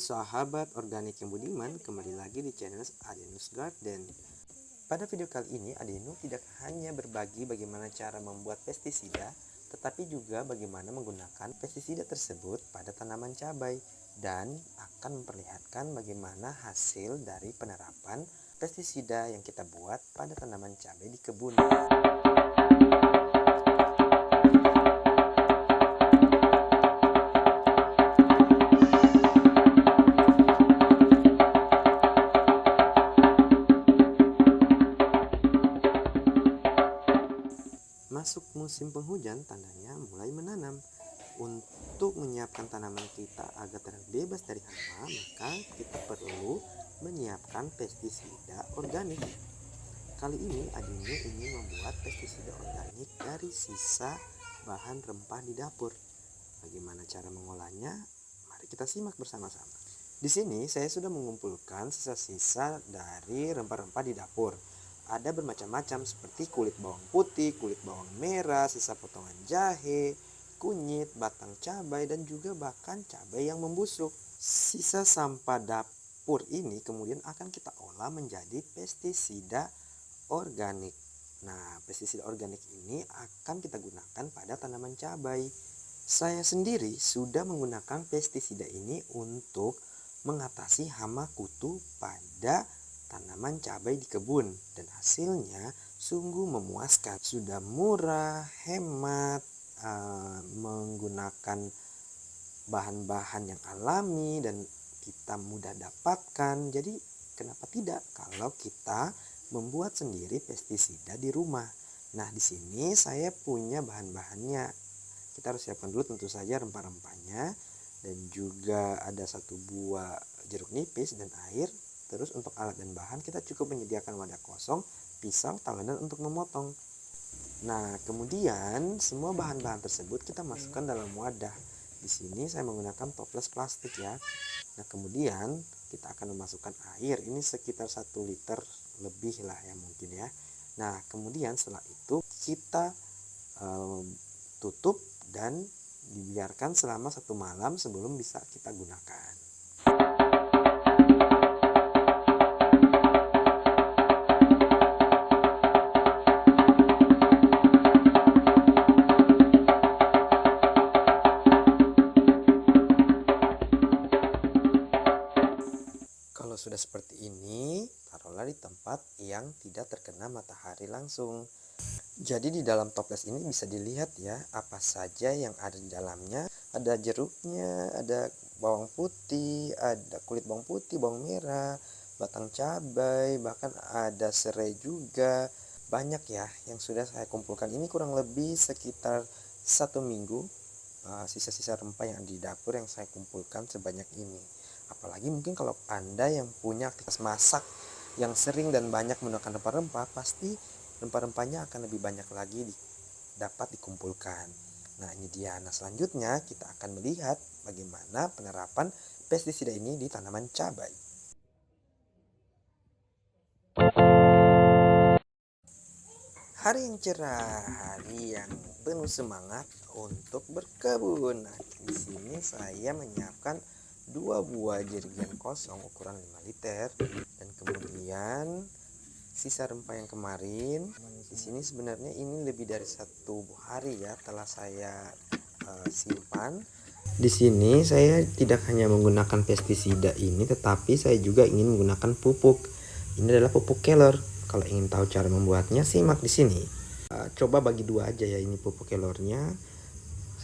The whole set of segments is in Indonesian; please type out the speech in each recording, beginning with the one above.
sahabat organik yang budiman, kembali lagi di channel Adenus Garden. Pada video kali ini Adenu tidak hanya berbagi bagaimana cara membuat pestisida, tetapi juga bagaimana menggunakan pestisida tersebut pada tanaman cabai dan akan memperlihatkan bagaimana hasil dari penerapan pestisida yang kita buat pada tanaman cabai di kebun. Masuk musim penghujan, tandanya mulai menanam. Untuk menyiapkan tanaman kita agar terbebas dari hama, maka kita perlu menyiapkan pestisida organik. Kali ini Adenu ingin membuat pestisida organik dari sisa bahan rempah di dapur. Bagaimana cara mengolahnya? Mari kita simak bersama-sama. Di sini saya sudah mengumpulkan sisa-sisa dari rempah-rempah di dapur. Ada bermacam-macam seperti kulit bawang putih, kulit bawang merah, sisa potongan jahe, kunyit, batang cabai, dan juga bahkan cabai yang membusuk. Sisa sampah dapur ini kemudian akan kita olah menjadi pestisida organik. Nah, pestisida organik ini akan kita gunakan pada tanaman cabai. Saya sendiri sudah menggunakan pestisida ini untuk mengatasi hama kutu pada tanaman cabai di kebun, dan hasilnya sungguh memuaskan. Sudah murah, hemat, menggunakan bahan-bahan yang alami dan kita mudah dapatkan. Jadi kenapa tidak kalau kita membuat sendiri pestisida di rumah. Nah, di sini saya punya bahan-bahannya. Kita harus siapkan dulu tentu saja rempah-rempahnya, dan juga ada 1 buah jeruk nipis dan air. Terus untuk alat dan bahan kita cukup menyediakan wadah kosong, pisau, tangan untuk memotong. Nah, kemudian semua bahan-bahan tersebut kita masukkan dalam wadah. Di sini saya menggunakan toples plastik ya. Nah, kemudian kita akan memasukkan air. Ini sekitar 1 liter lebih lah ya mungkin ya. Nah, kemudian setelah itu kita tutup dan dibiarkan selama 1 malam sebelum bisa kita gunakan. Kalau sudah seperti ini, taruhlah di tempat yang tidak terkena matahari langsung. Jadi di dalam toples ini bisa dilihat ya apa saja yang ada di dalamnya. Ada jeruknya, ada bawang putih, ada kulit bawang putih, bawang merah, batang cabai, bahkan ada serai juga. Banyak ya yang sudah saya kumpulkan. Ini kurang lebih sekitar 1 minggu sisa-sisa rempah yang ada di dapur yang saya kumpulkan sebanyak ini. Apalagi mungkin kalau Anda yang punya aktivitas masak yang sering dan banyak menggunakan rempah-rempah, pasti rempah-rempahnya akan lebih banyak lagi dapat dikumpulkan. Nah, ini dia. Nah, selanjutnya kita akan melihat bagaimana penerapan pestisida ini di tanaman cabai. Hari yang cerah, hari yang penuh semangat untuk berkebun. Nah, di sini saya menyiapkan 2 buah jerigen kosong ukuran 5 liter, dan kemudian sisa rempah yang kemarin. Di sini sebenarnya ini lebih dari 1 hari ya telah saya simpan. Di sini saya tidak hanya menggunakan pestisida ini, tetapi saya juga ingin menggunakan pupuk. Ini adalah pupuk kelor. Kalau ingin tahu cara membuatnya, simak di sini. Coba bagi 2 aja ya ini pupuk kelornya,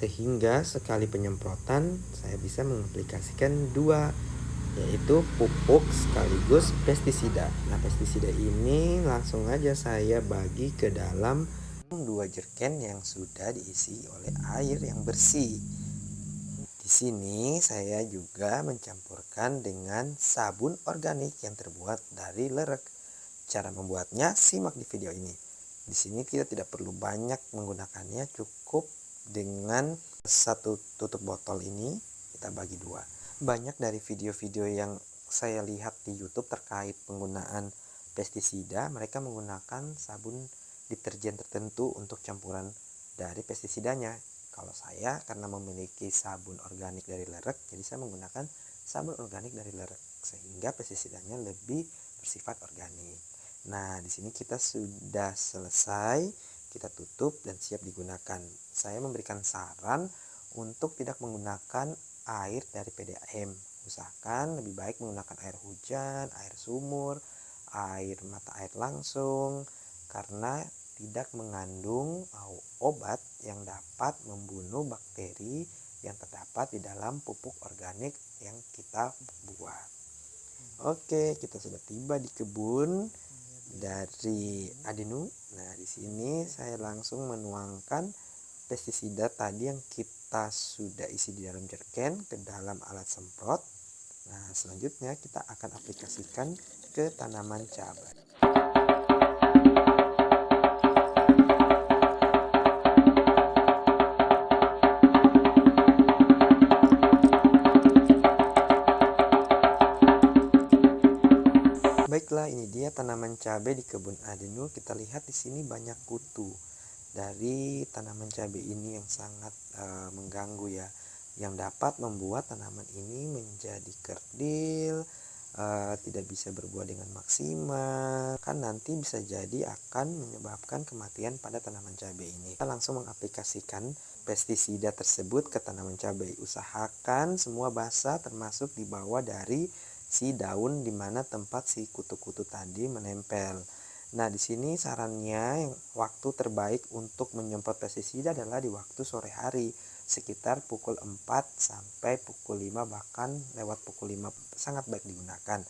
sehingga sekali penyemprotan saya bisa mengaplikasikan 2, yaitu pupuk sekaligus pestisida. Nah, pestisida ini langsung aja saya bagi ke dalam 2 jerken yang sudah diisi oleh air yang bersih. Di sini saya juga mencampurkan dengan sabun organik yang terbuat dari lerek. Cara membuatnya simak di video ini. Di sini kita tidak perlu banyak menggunakannya, cukup dengan 1 tutup botol ini kita bagi 2. Banyak dari video-video yang saya lihat di YouTube terkait penggunaan pestisida, mereka menggunakan sabun deterjen tertentu untuk campuran dari pestisidanya. Kalau saya karena memiliki sabun organik dari lerek, jadi saya menggunakan sabun organik dari lereng, sehingga pestisidanya lebih bersifat organik. Nah, di sini kita sudah selesai, kita tutup dan siap digunakan. Saya memberikan saran untuk tidak menggunakan air dari PDAM. Usahakan lebih baik menggunakan air hujan, air sumur, air mata air langsung, karena tidak mengandung obat yang dapat membunuh bakteri yang terdapat di dalam pupuk organik yang kita buat. Oke, kita sudah tiba di kebun dari Adenu. Nah, di sini saya langsung menuangkan pestisida tadi yang kita sudah isi di dalam jerken ke dalam alat semprot. Nah, selanjutnya kita akan aplikasikan ke tanaman cabai. Baiklah, ini dia tanaman cabai di kebun Adenu. Kita lihat di sini banyak kutu dari tanaman cabai ini yang sangat mengganggu ya, yang dapat membuat tanaman ini menjadi kerdil, tidak bisa berbuah dengan maksimal, kan nanti bisa jadi akan menyebabkan kematian pada tanaman cabai ini. Kita langsung mengaplikasikan pestisida tersebut ke tanaman cabai. Usahakan semua basah, termasuk di bawah dari si daun di mana tempat si kutu-kutu tadi menempel. Nah, di sini sarannya yang waktu terbaik untuk menyemprot pestisida adalah di waktu sore hari, sekitar pukul 4 sampai pukul 5, bahkan lewat pukul 5 sangat baik digunakan.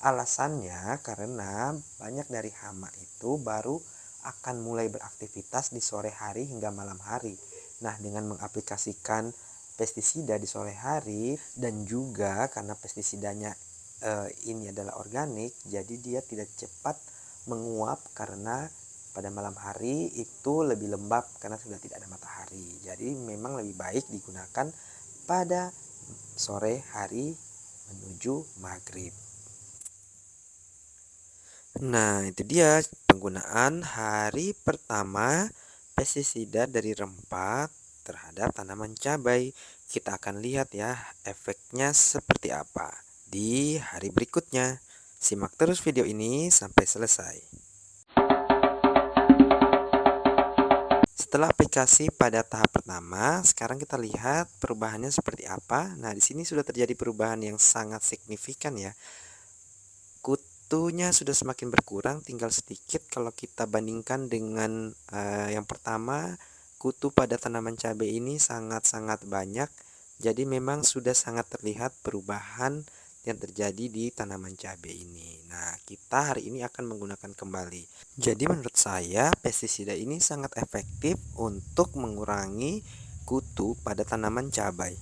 Alasannya karena banyak dari hama itu baru akan mulai beraktivitas di sore hari hingga malam hari. Nah, dengan mengaplikasikan pestisida di sore hari dan juga karena pestisidanya ini adalah organik, jadi dia tidak cepat menguap karena pada malam hari itu lebih lembab karena sudah tidak ada matahari. Jadi memang lebih baik digunakan pada sore hari menuju maghrib. Nah, itu dia penggunaan hari pertama pestisida dari rempah terhadap tanaman cabai. Kita akan lihat ya efeknya seperti apa di hari berikutnya. Simak terus video ini sampai selesai. Setelah aplikasi pada tahap pertama, sekarang kita lihat perubahannya seperti apa. Nah, di sini sudah terjadi perubahan yang sangat signifikan ya. Kutunya sudah semakin berkurang, tinggal sedikit kalau kita bandingkan dengan yang pertama. Kutu pada tanaman cabai ini sangat-sangat banyak. Jadi memang sudah sangat terlihat perubahan yang terjadi di tanaman cabai ini. Nah, kita hari ini akan menggunakan kembali. Jadi menurut saya pestisida ini sangat efektif untuk mengurangi kutu pada tanaman cabai.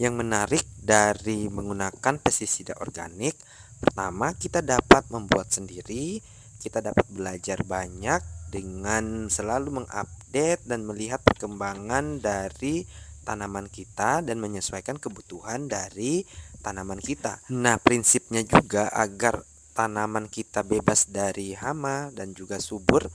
Yang menarik dari menggunakan pestisida organik, pertama kita dapat membuat sendiri, kita dapat belajar banyak dengan selalu mengupdate dan melihat perkembangan dari tanaman kita dan menyesuaikan kebutuhan dari tanaman kita. Nah, prinsipnya juga agar tanaman kita bebas dari hama dan juga subur,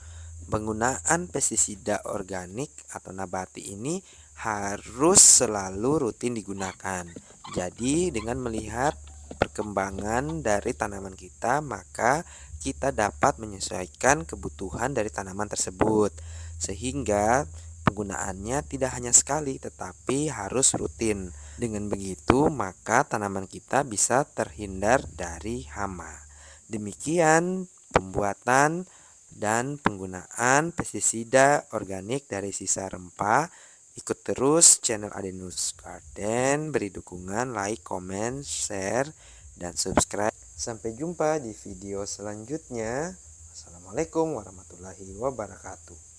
penggunaan pestisida organik atau nabati ini harus selalu rutin digunakan. Jadi dengan melihat perkembangan dari tanaman kita, maka kita dapat menyesuaikan kebutuhan dari tanaman tersebut, sehingga penggunaannya tidak hanya sekali tetapi harus rutin. Dengan begitu maka tanaman kita bisa terhindar dari hama. Demikian pembuatan dan penggunaan pestisida organik dari sisa rempah. Ikut terus channel Adenus Garden, beri dukungan, like, comment, share, dan subscribe. Sampai jumpa di video selanjutnya. Assalamualaikum warahmatullahi wabarakatuh.